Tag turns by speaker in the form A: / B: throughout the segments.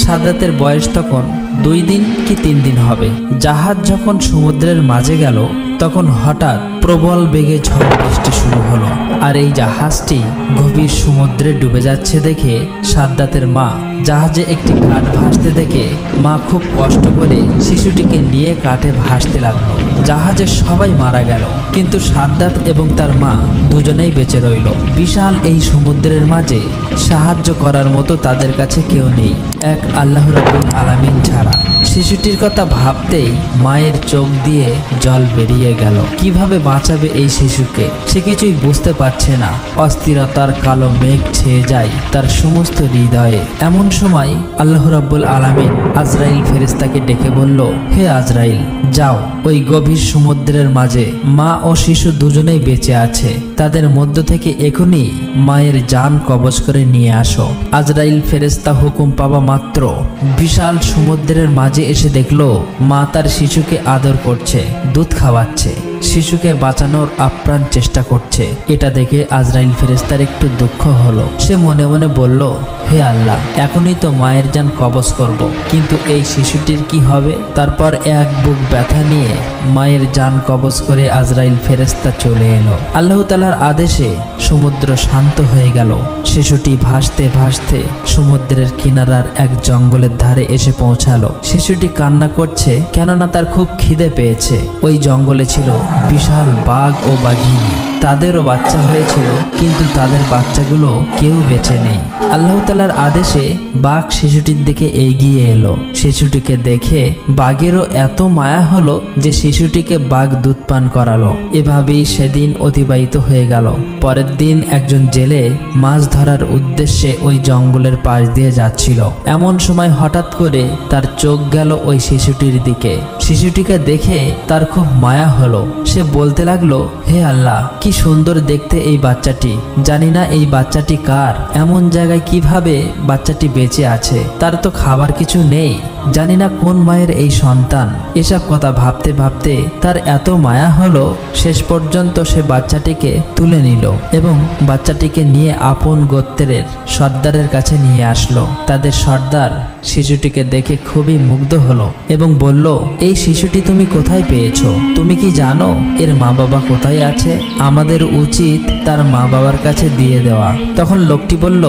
A: সাদ্দাতের বয়স তখন 2 দিন কি 3 দিন হবে। জাহাজ যখন সমুদ্রের মাঝে গেল তখন হঠাৎ প্রবল বেগে ঝড় বৃষ্টি শুরু হলো। আর এই জাহাজটি গভীর সমুদ্রে ডুবে যাচ্ছে দেখে সাদ্দাতের মা জাহাজে একটি কাঠ ভাসতে দেখে মা খুব কষ্ট করে শিশুটিকে নিয়ে কাঠে ভাসতে লাগলো। জাহাজে সবাই মারা গেল, কিন্তু সাদ্দাত এবং তার মা দুজনেই বেঁচে রইল। বিশাল এই সমুদ্রের মাঝে সাহায্য করার মতো তাদের কাছে কেউ নেই, এক আল্লাহ রাব্বুল আলামিন ছাড়া। শিশুটির কথা ভাবতেই মায়ের চোখ দিয়ে জল বেরিয়ে গেল। কিভাবে বাঁচাবে এই শিশুকে সে কিছুই বুঝতে পারছে না। অস্থিরতার কালো মেঘ ছেয়ে যায় তার সমস্ত হৃদয়ে। এমন সময় আল্লাহ রাব্বুল আলামিন আজরাইল ফেরেশতাকে ডেকে বলল, হে আজরাইল, যাও ওই গভীর সমুদ্রের মাঝে মা ও শিশু দুজনেই বেঁচে আছে, তাদের মধ্য থেকে এখনই মায়ের জান কবজ করে নিয়ে আসো। আজরাইল ফেরেশতা হুকুম পাওয়া মাত্র বিশাল সমুদ্রের মাঝে এসে দেখলো মা তার শিশুকে আদর করছে, দুধ খাওয়াচ্ছে, শিশুকে বাঁচানোর আপ্রাণ চেষ্টা করছে। এটা দেখে আজরাইল ফেরেশতার একটু দুঃখ হলো। সে মনে মনে বলল, হে আল্লাহ, এখনই তো মায়ের জান কবজ করব, কিন্তু এই শিশুটির কি হবে? তারপর এক বুক ব্যথা নিয়ে মায়ের জান কবজ করে আজরাইল ফেরেশতা চলে এলো। আল্লাহ তাআলার আদেশে সমুদ্র শান্ত হয়ে গেল। শিশুটি ভাসতে ভাসতে সমুদ্রের কিনারার এক জঙ্গলের ধারে এসে পৌঁছালো। শিশুটি কান্না করছে, কেননা তার খুব খিদে পেয়েছে। ওই জঙ্গলে ছিল বিশাল বাঘ ও বাঘিনী। তাদেরও বাচ্চা হয়েছিল, কিন্তু তাদের বাচ্চাগুলো কেউ বেঁচে নেই। আল্লাহ তাআলার আদেশে বাঘ শিশুটির দিকে এগিয়ে এলো। শিশুটিকে দেখে বাঘেরও এত মায়া হলো যে শিশুটিকে বাঘ দুধ পান করালো। এভাবেই সেদিন অতিবাহিত হয়ে গেল। পরের দিন একজন জেলে মাছ ধরার উদ্দেশ্যে ওই জঙ্গলের পাশ দিয়ে যাচ্ছিল। এমন সময় হঠাৎ করে তার চোখ গেল ওই শিশুটির দিকে। শিশুটিকে দেখে তার খুব মায়া হলো। সে বলতে লাগলো, হে আল্লাহ, কি সুন্দর দেখতে এই বাচ্চাটি, জানি না এই বাচ্চাটি কার, এমন জায়গায় কিভাবে বাচ্চাটি বেঁচে আছে, তার তো খাবার কিছু নেই, জানি না কোন মায়ের এই সন্তান। এসব কথা ভাবতে ভাবতে তার এত মায়া হলো, শেষ পর্যন্ত সে বাচ্চাটিকে তুলে নিল এবং বাচ্চাটিকে নিয়ে আপন গোত্রের সর্দারের কাছে নিয়ে আসলো। তাদের সর্দার শিশুটিকে দেখে খুবই মুগ্ধ হলো এবং বলল, এই শিশুটি তুমি কোথায় পেয়েছো? তুমি কি জানো এর মা বাবা কোথায় আছে? আমাদের উচিত তার মা বাবার কাছে দিয়ে দেওয়া। তখন লোকটি বলল,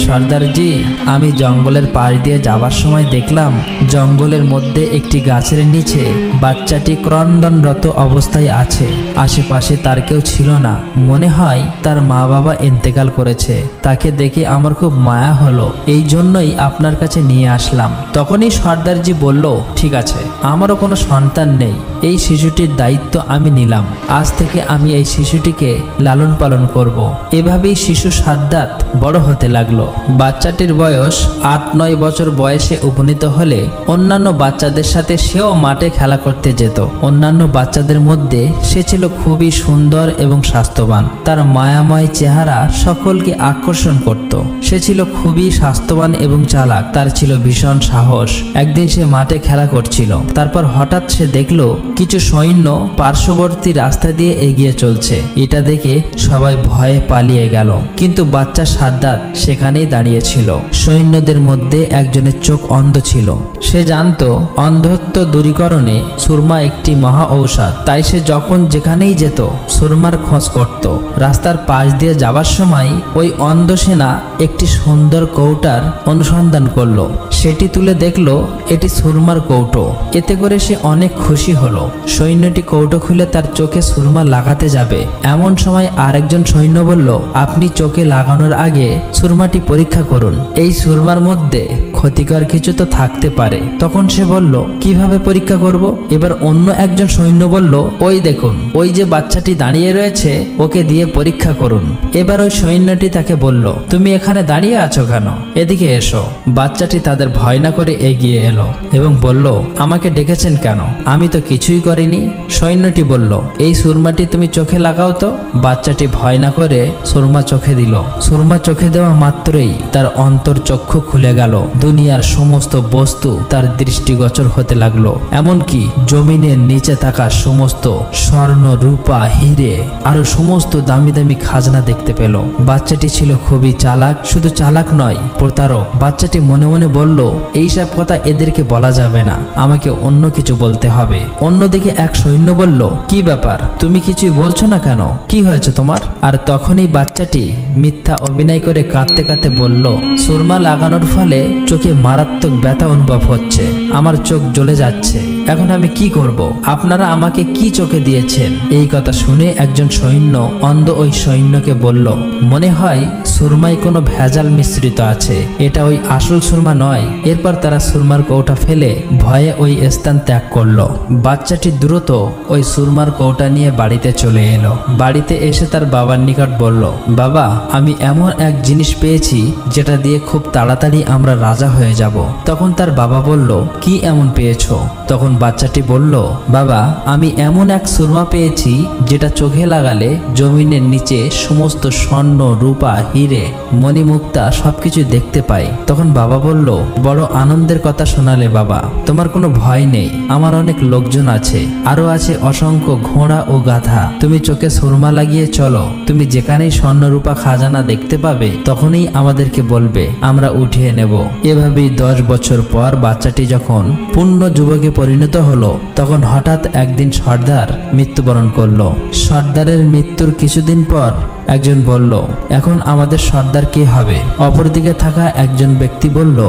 A: সর্দারজি, আমি জঙ্গলের পাশ দিয়ে যাবার সময় দেখলাম জঙ্গলের মধ্যে একটি গাছের নিচে বাচ্চাটি ক্রন্দনরত অবস্থায় আছে। আশেপাশে তার কেউ ছিল না, মনে হয় তার মা বাবা ইন্তেকাল করেছে। তাকে দেখে আমার খুব মায়া হলো, এই জন্যই আপনার কাছে নিয়ে আসলাম। তখনই সর্দারজি বলল, ঠিক আছে, আমারও কোনো সন্তান নেই, এই শিশুটির দায়িত্ব আমি নিলাম। আজ থেকে আমি এই শিশুটিকে লালন পালন করব। এভাবেই শিশু সাদ্দাত বড় হতে লাগলো। বাচ্চাটির বয়স 8-9 বছর বয়সে উপনীত হলে অন্যান্য বাচ্চাদের সাথে সেও মাঠে খেলা করতে যেত। অন্যান্য বাচ্চাদের মধ্যে সে ছিল খুবই সুন্দর এবং স্বাস্থ্যবান। তার মায়াময় চেহারা সকলকে আকর্ষণ করত। সে ছিল খুবই স্বাস্থ্যবান এবং চালাক। তার ছিল ভীষণ সাহস। একদিন সে মাঠে খেলা করছিল, তারপর হঠাৎ সে দেখলো কিছু সৈন্য পার্শ্ববর্তী রাস্তা দিয়ে এগিয়ে চলছে। এটা দেখে সবাই ভয়ে পালিয়ে গেল, কিন্তু বাচ্চা সাদ্দাত সেখানেই দাঁড়িয়ে ছিল। সৈন্যদের মধ্যে একজনের চোখ অন্ধ ছিল। সে জানতো অন্ধত্ব দূরীকরণে সুরমা একটি মহা ঔষধ, তাই সে যখন যেখানেই যেত সুরমার খোঁজ করত। রাস্তার পাশ দিয়ে যাবার সময় ওই অন্ধ সেনা একটি সুন্দর কৌটার অনুসন্ধান করলো। সেটি তুলে দেখলো এটি সুরমার কৌটো। এতে করে সে অনেক খুশি হলো। সৈন্যটি কৌটো খুলে তার চোখে সুরমা লাগাতে যাবে, এমন সময় আরেকজন সৈন্য বলল, আপনি চোখে লাগানোর আগে সুরমাটি পরীক্ষা করুন, এই সুরমার মধ্যে ক্ষতিকর কিছু তো থাকতে পারে। তখন সে বলল, কিভাবে পরীক্ষা করব? এবার অন্য একজন সৈন্য বলল, ওই দেখুন, ওই যে বাচ্চাটি দাঁড়িয়ে রয়েছে, ওকে দিয়ে পরীক্ষা করুন। এবার ওই সৈন্যটি তাকে বলল, তুমি এখানে দাঁড়িয়ে আছো কেন? এদিকে এসো। বাচ্চাটি তাদের ভয় না করে এগিয়ে এলো এবং বলল, আমাকে ডেকেছেন কেন? আমি তো কিছুই করিনি। সৈন্যটি বলল, এই সুরমাটি তুমি চোখে লাগাও তো। বাচ্চাটি ভয় না করে সুরমা চোখে দিল। সুরমা চোখে দেওয়া মাত্রই তার অন্তর চক্ষু খুলে গেল। দুনিয়ার সমস্ত বস্তু তার দৃষ্টিগোচর হতে লাগলো। এমনকি জমিনের নিচে থাকা সমস্ত স্বর্ণ, রূপা, হিরে আরো সমস্ত দামি দামি খাজনা দেখতে পেল। বাচ্চাটি ছিল খুবই চালাক, শুধু চালাক নয়, প্রতারক। বাচ্চাটি মনে মনে বলল, এইসব কথা এদেরকে বলা যাবে না, আমাকে অন্য কিছু বলতে হবে। অন্যদিকে এক সৈন্য বলল, কি ব্যাপার, তুমি কিছুই বলছো না কেন, কি হয়েছে তোমার? আর তখনই বাচ্চাটি মিথ্যা অভিনয় করে কাঁদতে কাঁদতে বলল, সুরমা লাগানোর ফলে চোখে মারাত্মক ব্যথা অনুভব হচ্ছে, আমার চোখ জ্বলে যাচ্ছে, এখন আমি কি করব? আপনারা আমাকে কি চোখে দিয়েছেন? এই কথা শুনে একজন সৈন্য অন্ধ ওই সৈন্যকে বলল, মনে হয় সুরমায় কোনো ভেজাল মিশ্রিত আছে, এটা ওই আসল সুরমা নয়। এরপর তারা সুরমার কৌটা ফেলে ভয়ে ওই স্থান ত্যাগ করলো। বাচ্চাটি দ্রুত ওই সুরমার কৌটা নিয়ে বাড়িতে চলে এলো। বাড়িতে এসে তার বাবার নিকট বলল, বাবা, আমি এমন এক জিনিস পেয়েছি যেটা দিয়ে খুব তাড়াতাড়ি আমরা রাজা হয়ে যাব। তখন তার বাবা বলল, কি এমন পেয়েছো? তখন বাচ্চাটি বলল, বাবা, আমি এমন এক সুরমা পেয়েছি যেটা চোখে লাগালে জমিনের নিচে সমস্ত স্বর্ণ, রূপা, হিরে, মণিমুক্তা সবকিছু দেখতে পাই। তখন বাবা বলল, বড় আনন্দের কথা শোনালে বাবা, তোমার কোনো ভয় নেই, আমার অনেক লোকজন আছে, আরো আছে অসংখ্য ঘোড়া ও গাধা, তুমি চোখে সুরমা লাগিয়ে চলো, তুমি যেখানেই স্বর্ণ, রূপা, খাজানা দেখতে পাবে তখনই আমাদেরকে বলবে, আমরা উঠিয়ে নেব। এভাবেই 10 বছর পর বাচ্চাটি যখন পূর্ণ যুবকে পরিণত হলো, তখন হঠাৎ একদিন সর্দার মৃত্যুবরণ করলো। সর্দারের মৃত্যুর কিছুদিন পর একজন বলল, এখন আমাদের সর্দার কে হবে? অপরদিকে থাকা একজন ব্যক্তি বলল,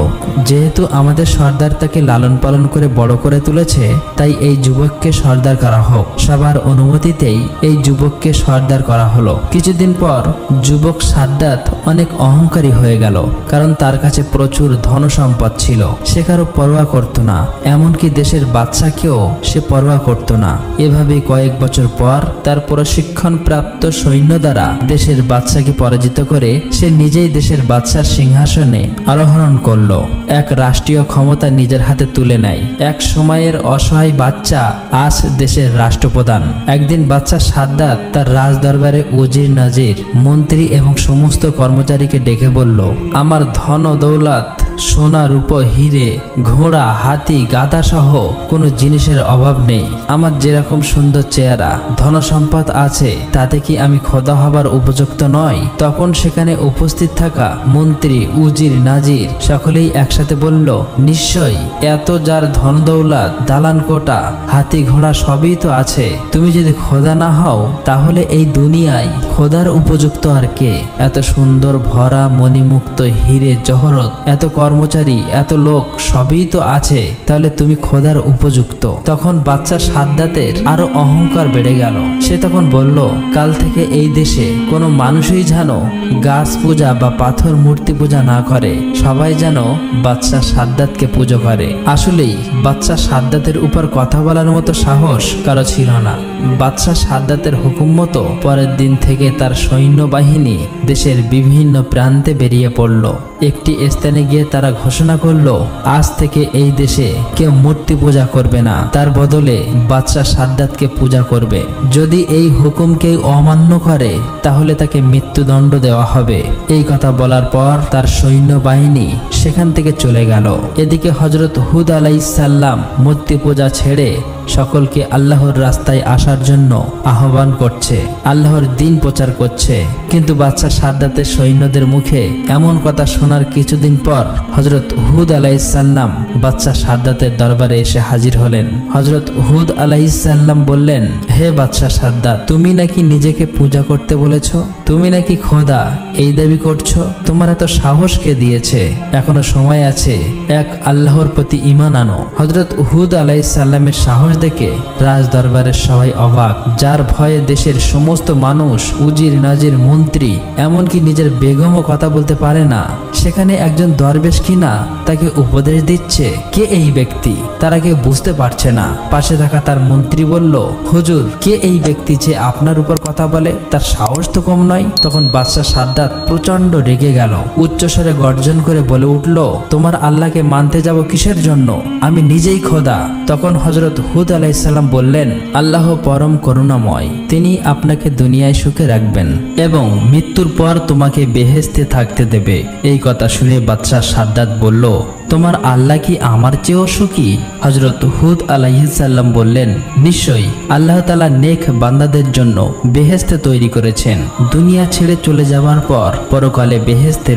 A: যেহেতু আমাদের সর্দার তাকে লালন পালন করে বড় করে তুলেছে, তাই এই যুবককে সর্দার করা হোক। সবার অনুমতিতেই এই যুবককে সর্দার করা হলো। কিছুদিন পর যুবক সাদ্দাত অনেক অহংকারী হয়ে গেল, কারণ তার কাছে প্রচুর ধন সম্পদ ছিল। সে কারো পরোয়া করত না, এমনকি দেশের বাদশাকেও সে পরোয়া করত না। এভাবে কয়েক বছর পর তার প্রশিক্ষণ প্রাপ্ত সৈন্য দ্বারা দেশের বাদশাকে পরাজিত করে সে নিজেই দেশের বাদশার সিংহাসনে আরোহণ করলো। এক রাষ্ট্রীয় ক্ষমতা নিজের হাতে তুলে নেয়। এক সময়ের অসহায় বাচ্চা আজ দেশের রাষ্ট্রপ্রধান। একদিন বাচ্চা সাদ্দাত তার রাজদরবারে উজির, নাজির, মন্ত্রী এবং সমস্ত কর্মচারীকে ডেকে বলল, আমার ধন ও দৌলত, সোনা, রূপ, হিরে, ঘোড়া, হাতি, গাধা সহ কোনো জিনিসের অভাব নেই। আমার যেরকম সুন্দর চেহারা, ধন সম্পদ আছে, তাতে কি আমি খোদা হবার উপযুক্ত নয়? তখন সেখানে উপস্থিত থাকা মন্ত্রী, উজির, নাজির সকলেই একসাথে বলল, নিশ্চয়ই, এত যার ধন দৌলত, দালান কোটা, হাতি, ঘোড়া সবই তো আছে, তুমি যদি খোদা না হও তাহলে এই দুনিয়ায় খোদার উপযুক্ত আর কে? এত সুন্দর ভরা মণিমুক্ত হিরে জহরত, এত কর্মচারী, এত লোক সবই তো আছে, তাহলে তুমি খোদার উপযুক্ত। তখন বাচ্চা সাদ্দাতের আরো অহংকার বেড়ে গেল। সে তখন বলল, কাল থেকে এই দেশে কোনো মানুষই যেন গাছ পূজা বা পাথর মূর্তি পূজা না করে, সবাই যেন বাচ্চা সাদ্দাতকে পুজো করে। আসলেই বাচ্চা সাদ্দাতের উপর কথা বলার মতো সাহস কারো ছিল না। বাচ্চা সাদ্দাতের হুকুম মতো পরের দিন থেকে তার সৈন্যবাহিনী দেশের বিভিন্ন প্রান্তে বেরিয়ে পড়ল। একটি স্থানে গিয়ে তারা ঘোষণা করলো, আজ থেকে এই দেশে কেউ মূর্তি পূজা করবে না, তার বদলে বাচ্চা সাদ্দাতকে পূজা করবে। যদি এই হুকুম কেউ অমান্য করে তাহলে তাকে মৃত্যুদণ্ড দেওয়া হবে। এই কথা বলার পর তার সৈন্যবাহিনী সেখান থেকে চলে গেল। এদিকে হযরত হুদ আলাইহিস সালাম মূর্তি পূজা ছেড়ে সকলকে আল্লাহর রাস্তায় আসার জন্য আহ্বান করছে, আল্লাহর দ্বীন প্রচার করছে। কিন্তু বাচ্চা সাদ্দাতের সৈন্যদের মুখে এমন কথা শোনার কিছুদিন পর হযরত হুদ আলাইহিস সালাম বাচ্চা সাদ্দাতের দরবারে এসে হাজির হলেন। হযরত হুদ আলাইহিস সালাম বললেন, হে বাচ্চা সাদ্দাত, তুমি নাকি নিজেকে পূজা করতে বলেছো, তুমি নাকি খোদা এই দাবি করছো, তোমার এত সাহস কে দিয়েছে? এখনো সময় আছে, এক আল্লাহর প্রতি ঈমান আনো। হযরত হুদ আলাইহিস সালামের সাহস দেখে রাজ দরবারের সবাই অবাক। যার ভয়ে দেশের সমস্ত মানুষ, উজির, নাজির, মন্ত্রী, এমনকি নিজের বেগমও কথা বলতে পারে না, সেখানে একজন দরবেশ কিনা তাকে উপদেশ দিচ্ছে। কে এই ব্যক্তি? তারা কেউ বুঝতে পারছে না। পাশে থাকা তার মন্ত্রী বলল, হুজুর, কে এই ব্যক্তি যে আপনার উপর কথা বলে? তার সাহস তো কম নয়। তখন বাদশা সাদ্দাত প্রচন্ড রেগে গেল, উচ্চস্বরে গর্জন করে বলে উঠল, তোমার আল্লাহকে মানতে যাব কিসের জন্য? আমি নিজেই খোদা। তখন হযরত হুদ হুদ আলাইহিস সালাম বললেন, আল্লাহ পরম করুণাময়, তিনি আপনাকে দুনিয়ায় সুখে রাখবেন এবং মৃত্যুর পর তোমাকে বেহেশতে থাকতে দেবে। এই কথা শুনে বাদশাহ সাদ্দাত বলল, তোমার আল্লাহ কি আমার চেয়েও সুখী? হযরত হুদ আলাইহিস সালাম বললেন, নিশ্চয়ই আল্লাহ তাআলা নেক বান্দাদের জন্য বেহেশতে তৈরি করেছেন। দুনিয়া ছেড়ে চলে যাওয়ার পর পরকালে বেহেশতে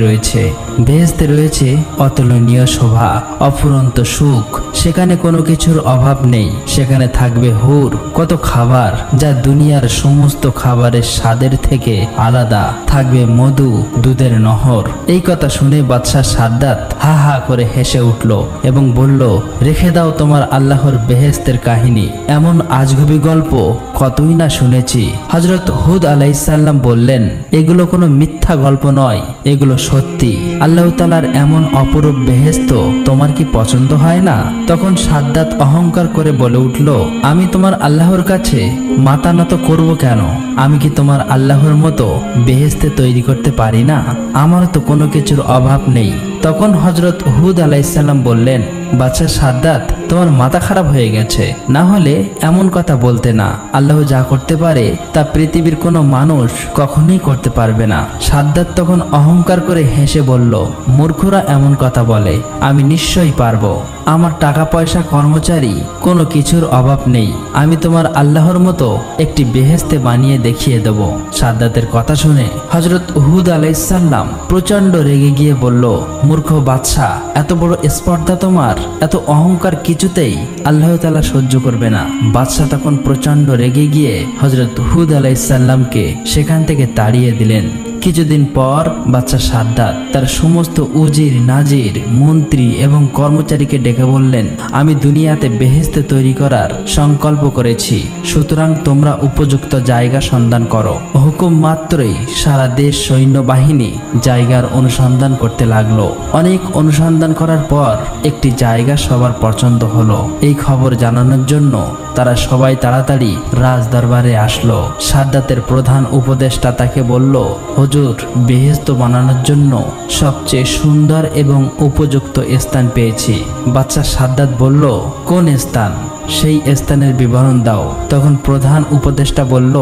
A: রয়েছে অতুলনীয় শোভা, অফুরন্ত সুখ। সেখানে কোনো কিছুর অভাব নেই। সেখানে থাকবে হুর, কত খাবার যা দুনিয়ার সমস্ত খাবারের স্বাদের থেকে আলাদা। থাকবে মধু, দুধের নহর। এই কথা শুনে বাদশাহ সাদ্দাত হা হা করে হেসে উঠল এবং বলল, রেখে দাও তোমার আল্লাহর বেহেশতের কাহিনী। এমন আজগুবি গল্প কতই না শুনেছি। হযরত হুদ আলাইহিস সালাম বললেন, এগুলো কোনো মিথ্যা গল্প নয়, এগুলো সত্যি। আল্লাহ তাআলার এমন অপরূপ বেহেশত তোমার কি পছন্দ হয় না? তখন সাদ্দাত অহংকার করে বলে উঠল, আমি তোমার আল্লাহর কাছে মাথা নত করব কেন? আমি কি তোমার আল্লাহর মতো বেহেশতে তৈরি করতে পারি না? আমার তো কোনো কিছুর অভাব নেই। তখন হযরত হুদ আলাইহিস সালাম বললেন, বাদশাহ সাদ্দাত, তোমার মাথা খারাপ হয়ে গেছে, না হলে এমন কথা বলতে না। আল্লাহ যা করতে পারে তা পৃথিবীর কোনো মানুষ কখনোই করতে পারবে না। সাদ্দাত তখন অহংকার করে হেসে বলল, মূর্খরা এমন কথা বলে, আমি নিশ্চয়ই পারবো। আমার টাকা পয়সা, কর্মচারী, কোনো কিছুর অভাব নেই। আমি তোমার আল্লাহর মতো একটি বেহেশতে বানিয়ে দেখিয়ে দেব। সাদ্দাতের কথা শুনে হযরত হুদ আলাইহিস সালাম প্রচন্ড রেগে গিয়ে বলল, মূর্খ বাদশা, এত বড় স্পর্ধা তোমার, এত অহংকার কিছুতেই আল্লাহ তাআলা সহ্য করবে না। বাদশা তখন প্রচন্ড রেগে গিয়ে হযরত হুদ আলাইহিস সালামকে সেখান থেকে তাড়িয়ে দিলেন। কিছুদিন পর বাদশাহ সাদ্দাত তার সমস্ত উজির, নাজির, মন্ত্রী এবং কর্মচারীকে ডেকে বললেন, আমি দুনিয়াতে বেহেশতে তৈরি করার সংকল্প করেছি, সুতরাং তোমরা উপযুক্ত জায়গা সন্ধান করো। হুকুম মাত্রই সারা দেশ সৈন্যবাহিনী জায়গার অনুসন্ধান করতে লাগলো। অনেক অনুসন্ধান করার পর একটি জায়গা সবার পছন্দ হলো। এই খবর জানানোর জন্য তারা সবাই তাড়াতাড়ি রাজ দরবারে আসলো। সাদ্দাতের প্রধান উপদেষ্টা তাকে বলল, হুজুর, বেহেশত বানানোর জন্য সবচেয়ে সুন্দর এবং উপযুক্ত স্থান পেয়েছি। বাদশাহ সাদ্দাত বলল, কোন স্থান? সেই স্থানের বিবরণ দাও। তখন প্রধান উপদেষ্টা বলল,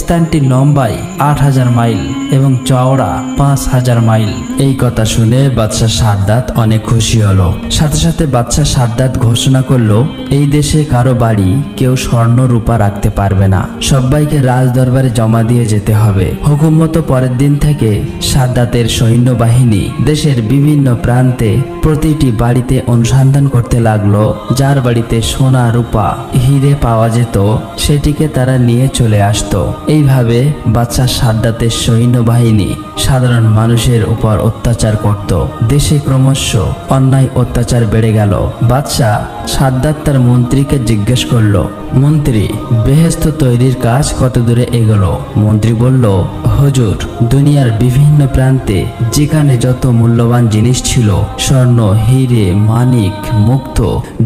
A: স্থানটি লম্বায় 8000 মাইল এবং চওড়া 5000 মাইল। এই কথা শুনে বাদশাহ সাদ্দাত অনেক খুশি হলো। সাথে সাথে বাদশাহ সাদ্দাত ঘোষণা করলো, এই দেশে কারো বাড়ি কেউ স্বর্ণ রূপা রাখতে পারবে না, সবাইকে রাজ দরবারে জমা দিয়ে যেতে হবে। হুকুম মতো পরের দিন থেকে সাদ্দাতের সৈন্যবাহিনী দেশের বিভিন্ন প্রান্তে প্রতিটি বাড়িতে অনুসন্ধান করতে লাগলো। যার বাড়িতে সোনা, রূপা, হিরে পাওয়া যেত সেটিকে তারা নিয়ে চলে আসতো। এইভাবে বাদশাহ সাদ্দাতের সৈন্যবাহিনী সাধারণ মানুষের উপর অত্যাচার করত। দেশে ক্রমশ অন্যায় অত্যাচার বেড়ে গেল। বাদশাহ সাদ্দাত তার মন্ত্রীকে জিজ্ঞেস করলো, মন্ত্রী, বেহেশত তৈরির কাজ কত দূরে এগোলো? মন্ত্রী বলল, হুজুর, দুনিয়ার বিভিন্ন প্রান্তে যেখানে যত মূল্যবান জিনিস ছিল, স্বর্ণ, হিরে, মানিক, মুক্ত,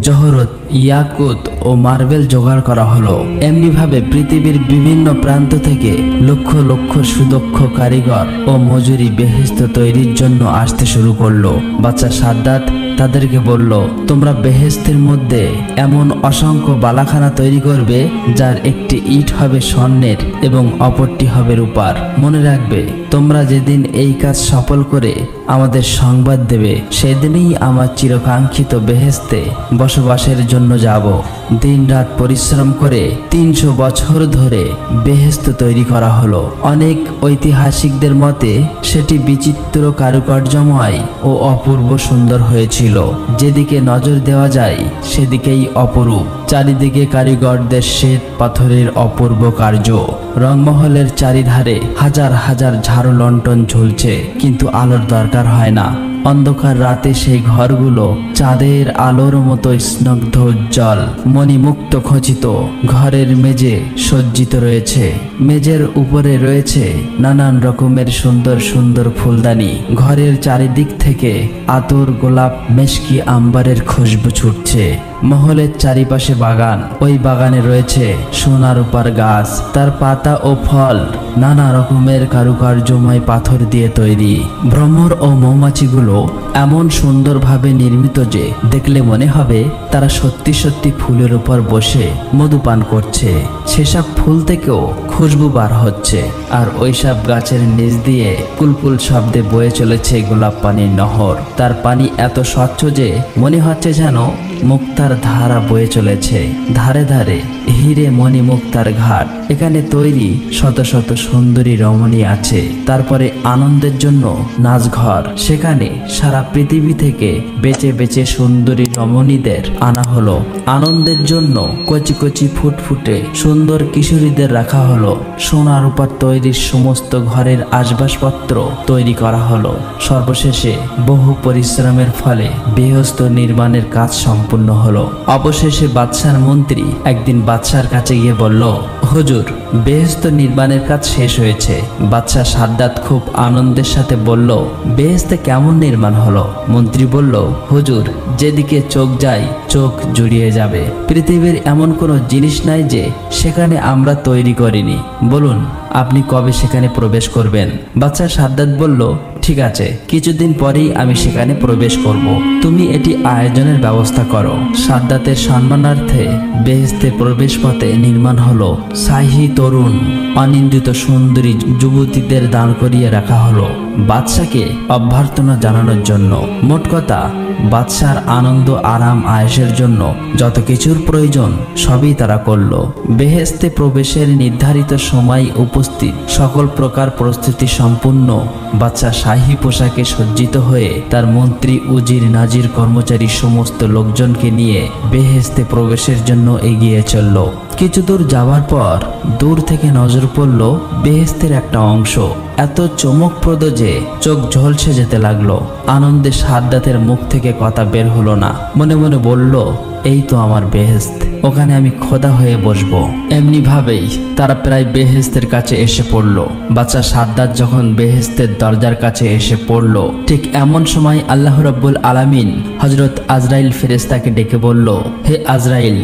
A: জহরত, ইয়াকুত ও মার্বেল জোগাড় করা হলো। এমনিভাবে পৃথিবীর বিভিন্ন প্রান্ত থেকে লক্ষ লক্ষ সুদক্ষ কারিগর ও মজুরি বেহেশত তৈরির জন্য আসতে শুরু করলো। বাদশাহ সাদ্দাত তাদেরকে বলল, তোমরা বেহেশতের মধ্যে এমন অসংখ্য বালাখানা তৈরি করবে যার একটি ইট হবে স্বর্ণের এবং অপরটি হবে রূপার। মনে রাখবে, তোমরা যেদিন এই কাজ সফল করে আমাদের সংবাদ দেবে, সেদিনই আমার চিরকাঙ্ক্ষিত বেহেশতে বসবাসের জন্য যাব। দিনরাত পরিশ্রম করে 300 বছর ধরে বেহেশত তৈরি করা হলো। অনেক ঐতিহাসিকদের মতে সেটি বিচিত্র কারুকার্যময় ও অপূর্ব সুন্দর হয়েছিল। যেদিকে নজর দেওয়া যায় সেদিকেই অপরূপ। চারিদিকে কারিগরদের শ্বেত পাথরের অপূর্ব কার্য। রংমহলের চারিধারে হাজার হাজার ঝাড়ু লণ্ঠন ঝুলছে, কিন্তু আলোর দরকার হয় না। অন্ধকার রাতে সেই ঘরগুলো চাঁদের আলোর মতো স্নিগ্ধ উজ্জ্বল, মণিমুক্ত খচিত। ঘরের মেঝে সজ্জিত রয়েছে, মেঝের উপরে রয়েছে নানান রকমের সুন্দর সুন্দর ফুলদানি। ঘরের চারিদিক থেকে আতর, গোলাপ, মেশকি, আম্বারের খুশবু ছুটছে। মহলের চারিপাশে বাগান, ওই বাগানে রয়েছে সোনা রূপার গাছ, তার পাত পাতা ও ফল নানা রকমের কারুকার্যময় পাথর দিয়ে তৈরি। ভ্রমর ও মৌমাছিগুলো এমন সুন্দরভাবে নির্মিত যে দেখলে মনে হবে তারা সত্যি সত্যি ফুলের উপর বসে মধু পান করছে। সেসব ফুল থেকেও খুশবু বার হচ্ছে, আর ওইসব গাছের নিচ দিয়ে কুলকুল শব্দে বয়ে চলেছে গোলাপ পানির নহর। তার পানি এত স্বচ্ছ যে মনে হচ্ছে যেন মুক্তার ধারা বয়ে চলেছে। ধারে ধারে হিরে মণি মুক্তার ঘাট। এখানে তৈরি শত শত সুন্দরী রমণী আছে। তারপরে আনন্দের জন্য নাচঘর। সেখানে সারা পৃথিবী থেকে বেচে বেচে সুন্দরী রমণীদের আনা হলো। আনন্দের জন্য কচি কচি ফুটফুটে সুন্দর কিশোরীদের রাখা হলো। সোনা রূপার তৈরি সমস্ত ঘরের আসবাবপত্র তৈরি করা হলো। সর্বশেষে বহু পরিশ্রমের ফলে বেহেশত নির্মাণের কাজ সম্পূর্ণ হলো। অবশেষে বাদশার মন্ত্রী একদিন বাদশার কাছে গিয়ে বলল, হুজুর, বেহেশত নির্মাণের কাজ শেষ হয়েছে। বাদশা সাদ্দাত খুব আনন্দের সাথে বলল, বেহেশতে কেমন নির্মাণ হলো? মন্ত্রী বলল, হুজুর, যেদিকে চোখ যায় চোখ জুড়িয়ে যাবে। পৃথিবীর এমন কোনো জিনিস নাই যে সেখানে আমরা তৈরি করিনি। বলুন, আপনি কবে সেখানে প্রবেশ করবেন? বাদশা সাদ্দাত বলল, ঠিক আছে, কিছুদিন পরেই আমি সেখানে প্রবেশ করব। তুমি এটি আয়োজনের ব্যবস্থা করো। সাদ্দাতের সম্মানার্থে বেহেশতে প্রবেশ পথে নির্মাণ হলো শাহী তরুণ অনিন্দিত সুন্দরী যুবতীদের দাঁড় করিয়ে রাখা হলো বাদশাকে অভ্যর্থনা জানানোর জন্য। মোট কথা, বাদশার আনন্দ আরাম আয়েশের জন্য যত কিছুর প্রয়োজন সবই তারা করল। বেহেশতে প্রবেশের নির্ধারিত সময় উপস্থিত। সকল প্রকার প্রস্তুতি সম্পূর্ণ। বাদশা শাহী পোশাকে সজ্জিত হয়ে তার মন্ত্রী, উজির, নাজির, কর্মচারী সমস্ত লোকজনকে নিয়ে বেহেশতে প্রবেশের জন্য এগিয়ে চলল। কিছু দূর যাওয়ার পর দূর থেকে নজর পড়ল বেহেশতের একটা অংশ এত চমকপ্রদ যে চোখ ঝলসে যেতে লাগলো। আনন্দে সাদ্দাতের মুখ থেকে কথা বের হলো না। মনে মনে বলল, এই তো আমার বেহেশত, ওখানে আমি খোদা হয়ে বসবো। এমনি ভাবেই তারা প্রায় বেহেশতের কাছে এসে পড়ল। বাদশা সাদ্দাত যখন বেহেশতের দরজার কাছে এসে পড়ল, ঠিক এমন সময় আল্লাহ রাব্বুল আলামিন হযরত আজরাইল ফেরেশতাকে ডেকে বলল, হে আজরাইল,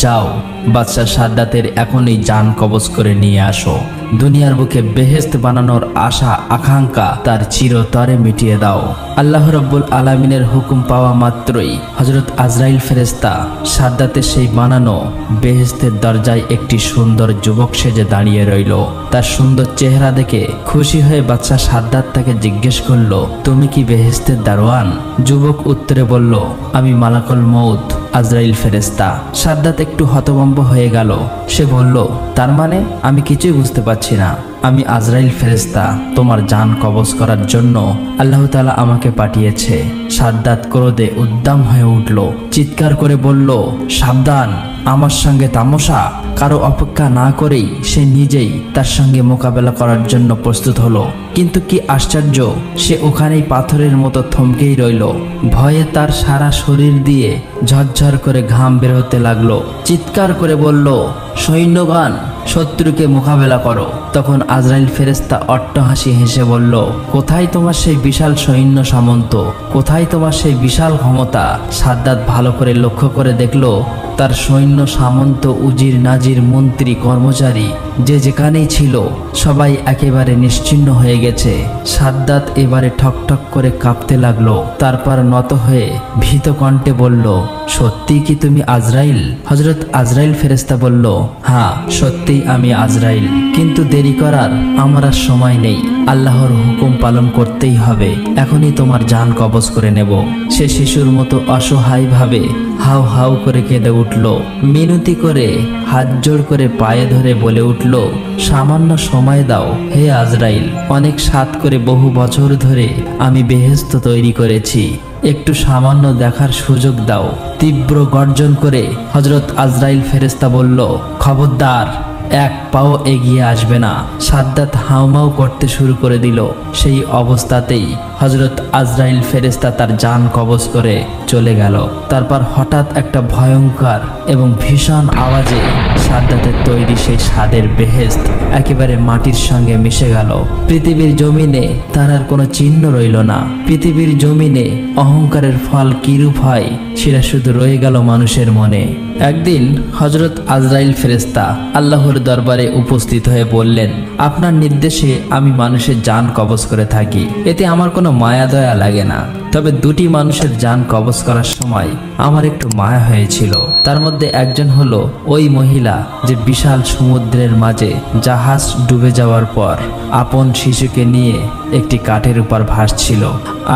A: যাও বাদশা সাদ্দাতের এখনই জান কবজ করে নিয়ে আসো। দুনিয়ার বুকে বেহেশত বানানোর আশা আকাঙ্ক্ষা তার চিরতরে মিটিয়ে দাও। আল্লাহ রাব্বুল আলামিনের হুকুম পাওয়া মাত্রই হযরত আজরাইল ফেরেশতা সাদ্দাতের সেই বানানো বেহেশতের দরজায় একটি সুন্দর যুবক সেজে দাঁড়িয়ে রইল। তার সুন্দর চেহারা দেখে খুশি হয়ে বাদশা সাদ্দাত তাকে জিজ্ঞেস করল, তুমি কি বেহেশতের দারোয়ান? যুবক উত্তরে বলল, আমি মালাকুল মউত আজরাইল ফেরেশতা। সাদ্দাত একটু হতভম্ব হয়ে গেল। সে বলল, তার মানে? আমি কিছুই বুঝতে পারছি না। আমি আজরাইল ফেরেশতা, তোমার জান কবজ করার জন্য আল্লাহ তাআলা আমাকে পাঠিয়েছে। সাদ্দাত ক্রোধে উদ্দাম হয়ে উঠল, চিৎকার করে বলল, সাবধান, আমার সঙ্গে তামাশা। কারো অপেক্ষা না করেই সে নিজেই তার সঙ্গে মোকাবেলা করার জন্য প্রস্তুত হলো। কিন্তু কি আশ্চর্য, সে ওখানেই পাথরের মতো থমকেই রইল। ভয়ে তার সারা শরীর দিয়ে ঝরঝর করে ঘাম বের হতে লাগলো। চিৎকার করে বলল, সৈন্যগণ, শত্রুকে মোকাবেলা করো। তখন আজরাইল ফেরেশতা অট্টহাসি হেসে বলল, কোথায় তোমার সেই বিশাল সৈন্য সামন্ত? কোথায় তোমার সেই বিশাল ক্ষমতা? সাদ্দাত ভালো করে লক্ষ্য করে দেখল তার সৈন্য সামন্ত, উজির, নাজির, মন্ত্রী, কর্মচারী যে যেখানেই ছিল সবাই একেবারে নিশ্চিহ্ন হয়ে গেছে। সাদ্দাত এবারে ঠকঠক করে কাঁপতে লাগলো। তারপর নত হয়ে ভীত কণ্ঠে বলল, সত্যি কি তুমি আজরাইল? হযরত আজরাইল ফেরেশতা বলল, হ্যাঁ, সত্যিই আমি আজরাইল, কিন্তু দেরি করার আমার আর সময় নেই। আল্লাহর হুকুম পালন করতেই হবে। এখনই তোমার জান কবজ করে নেব। সে শিশুর মতো অসহায় ভাবে হাউ হাউ করে কেঁদে উঠল। মিনতি করে হাত জোড় করে পায়ে ধরে বলে উঠল, সামান্য সময় দাও হে আজরাইল। অনেক সাধ করে বহু বছর ধরে আমি বেহেশত তৈরি করেছি। একটু সামান্য দেখার সুযোগ দাও। তীব্র গর্জন করে হযরত আজরাইল ফেরেশতা বলল, খবরদার, এক পাও এগিয়ে আসবে না। সাদ্দাত হাউমাউ করতে শুরু করে দিল। সেই অবস্থাতেই হযরত আজরাইল ফেরেশতা তার জান কবজ করে চলে গেল। তারপর হঠাৎ একটা ভয়ঙ্কর এবং ভীষণ আওয়াজে সাদ্দাতের তৈরি সেই স্বাদের বেহেশত একেবারে মাটির সঙ্গে মিশে গেল। পৃথিবীর জমিনে তার আর কোনো চিহ্ন রইল না। পৃথিবীর জমিনে অহংকারের ফল কিরূপ হয় সেটা শুধু রয়ে গেল মানুষের মনে। একদিন হযরত আজরাইল ফেরেশতা আল্লাহর দরবারে উপস্থিত হয়ে বললেন, আপনার নির্দেশে আমি মানুষের জান কবজ করে থাকি, এতে আমার কোনো মায়া দয়া লাগে না। তবে দুটি মানুষের জান কবজ করার সময় আমার একটু মায়া হয়েছিল। তার মধ্যে একজন হলো ওই মহিলা যে বিশাল সমুদ্রের মাঝে জাহাজ ডুবে যাওয়ার পর আপন শিশুকে নিয়ে একটি কাঠের উপর ভাসছিল,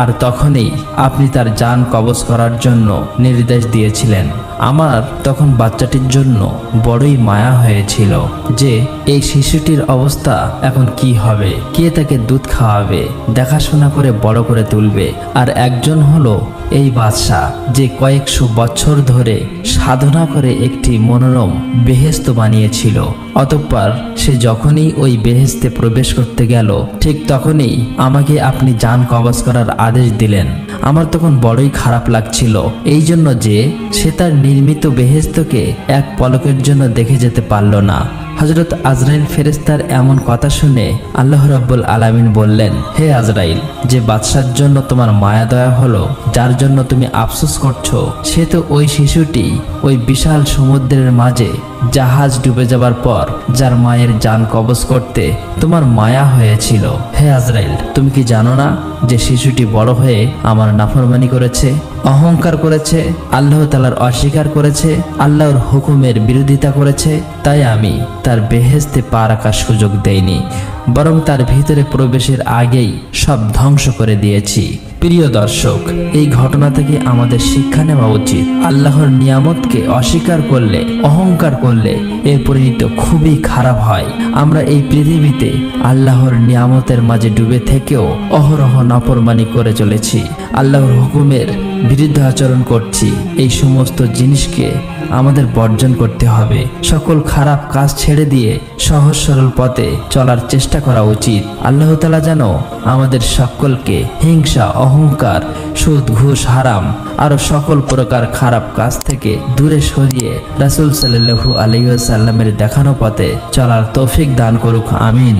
A: আর তখনই আপনি তার জান কবজ করার জন্য নির্দেশ দিয়েছিলেন। আমার তখন বাচ্চাটির জন্য বড়ই মায়া হয়েছিল যে এই শিশুটির অবস্থা এখন কি হবে, কে তাকে দুধ খাওয়াবে, দেখাশোনা করে বড় করে তুলবে। আর একজন হলো এই বাদশা যে কয়েকশো বছর ধরে সাধনা করে একটি মনোরম বেহেশত বানিয়েছিল। অতঃপর সে যখনই ওই বেহেশতে প্রবেশ করতে গেল, ঠিক তখনই আমাকে আপনি জান কবজ করার আদেশ দিলেন। আমার তখন বড়ই খারাপ লাগছিল, এই জন্য যে সে তার নির্মিত বেহেশতকে এক পলকের জন্য দেখে যেতে পারল না। হযরত আজরাইল ফেরেশতার এমন কথা শুনে আল্লাহ রাব্বুল আলামিন বললেন, হে আজরাইল, যে বাদশার জন্য তোমার মায়া দয়া হলো, যার জন্য তুমি আফসোস করছো, সে তো ওই শিশুটি ওই বিশাল সমুদ্রের মাঝে জাহাজ ডুবে যাবার পর যার মায়ের জান কবজ করতে তোমার মায়া হয়েছিল। হে আজরাইল, তুমি কি জানো না যে শিশুটি বড় হয়ে আমার নাফরমানি করেছে, অহংকার করেছে, আল্লাহ তাআলার অস্বীকার করেছে, আল্লাহর হুকুমের বিরোধিতা করেছে। তাই আমি তার বেহেশতে পা রাখার সুযোগ দেইনি, বরং তার ভিতরে প্রবেশের আগেই সব ধ্বংস করে দিয়েছি। প্রিয় দর্শক, এই ঘটনা থেকে আমাদের শিক্ষা নেওয়া উচিত, আল্লাহর নিয়ামতকে অস্বীকার করলে, অহংকার করলে এর পরিণতি খুবই খারাপ হয়। আমরা এই পৃথিবীতে আল্লাহর নিয়ামতের মাঝে ডুবে থেকেও অহরহ নাফরমানি করে চলেছি, আল্লাহর হুকুমের বিরুদ্ধে আচরণ করছি। এই সমস্ত জিনিসকে আমাদের বর্জন করতে হবে। সকল খারাপ কাজ ছেড়ে দিয়ে সহজ সরল পথে চলার চেষ্টা করা উচিত। আল্লাহ তাআলা যেন আমাদের সকলকে হিংসা, অহংকার, সুদ, ঘুষ, হারাম আরো সকল প্রকার খারাপ কাজ থেকে দূরে সরিয়ে রাসূল সাল্লাল্লাহু আলাইহি ওয়াসাল্লামের দেখানো পথে চলার তৌফিক দান করুক। আমিন।